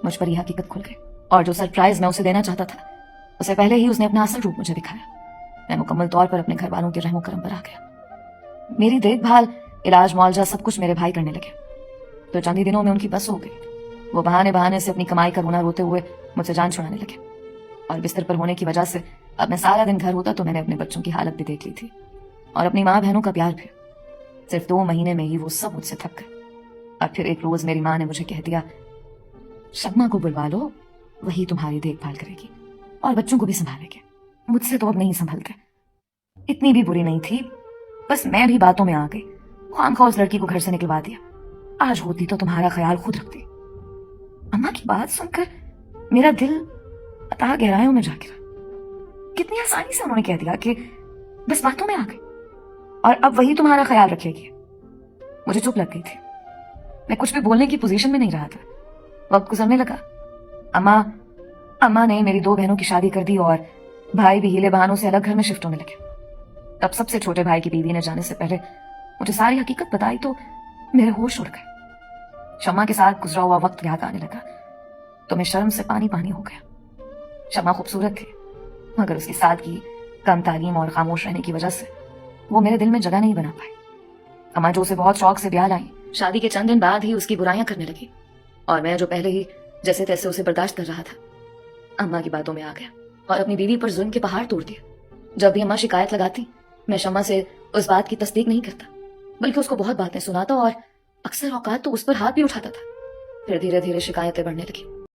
मुझ पर यह हकीकत खुल गई और जो सरप्राइज मैं उसे देना चाहता था उसे पहले ही उसने अपना असल रूप मुझे दिखाया। मैं मुकम्मल तौर पर अपने घर वालों के रहमो करम पर आ गया। मेरी देखभाल, इलाज, मुआवजा सब कुछ मेरे भाई करने लगे। तो चंद ही दिनों में उनकी बस हो गई। वो बहाने बहाने से अपनी कमाई का रोना रोते हुए मुझसे जान छुड़ाने लगे और बिस्तर पर होने की वजह से अब मैं सारा दिन घर होता तो मैंने अपने बच्चों की हालत भी देख ली थी और अपनी माँ बहनों का प्यार भी। सिर्फ 2 महीने में ही वो सब मुझसे थक गए। और फिर एक रोज मेरी माँ ने मुझे कह दिया, शम्मा को बुलवा लो, वही तुम्हारी देखभाल करेगी और बच्चों को भी संभालेगी। मुझसे तो अब नहीं संभलते। इतनी भी बुरी नहीं थी, बस मैं भी बातों में आ गई। खामखा उस लड़की को घर से निकलवा दिया। आज होती तो तुम्हारा ख्याल खुद रखती। अम्मा की बात सुनकर मेरा दिल अथाह गहराइयों में जा गिरा। कितनी आसानी से उन्होंने कह दिया कि बस बातों में आ गई और अब वही तुम्हारा ख्याल रखेगी। मुझे चुप लग गई थी। मैं कुछ भी बोलने की पोजीशन में नहीं रहा था। वक्त गुजरने लगा। अम्मा ने मेरी 2 बहनों की शादी कर दी और भाई भी हीले बहानों से अलग घर में शिफ्ट होने लगे। तब सबसे छोटे भाई की बीवी ने जाने से पहले मुझे सारी हकीकत बताई तो मेरे होश उड़ गए। शम्मा के साथ गुजरा हुआ वक्त याद आने लगा तो मैं शर्म से पानी पानी हो गया। शम्मा खूबसूरत थी, मगर उसकी सादगी, कम तालीम और खामोश रहने की वजह से वो मेरे दिल में जगह नहीं बना पाई। अम्मा जो उसे बहुत शौक से ब्याह लाई, शादी के चंद दिन बाद ही उसकी बुराइयां करने लगी और मैं जो पहले ही जैसे तैसे उसे बर्दाश्त कर रहा था, अम्मा की बातों में आ गया और अपनी बीवी पर जुल्म के पहाड़ तोड़ दिए। जब भी अम्मा शिकायत लगाती, मैं शम्मा से उस बात की तस्दीक नहीं करता, बल्कि उसको बहुत बातें सुनाता और अक्सर औकात तो उस पर हाथ भी उठाता था। फिर धीरे धीरे शिकायतें बढ़ने लगी।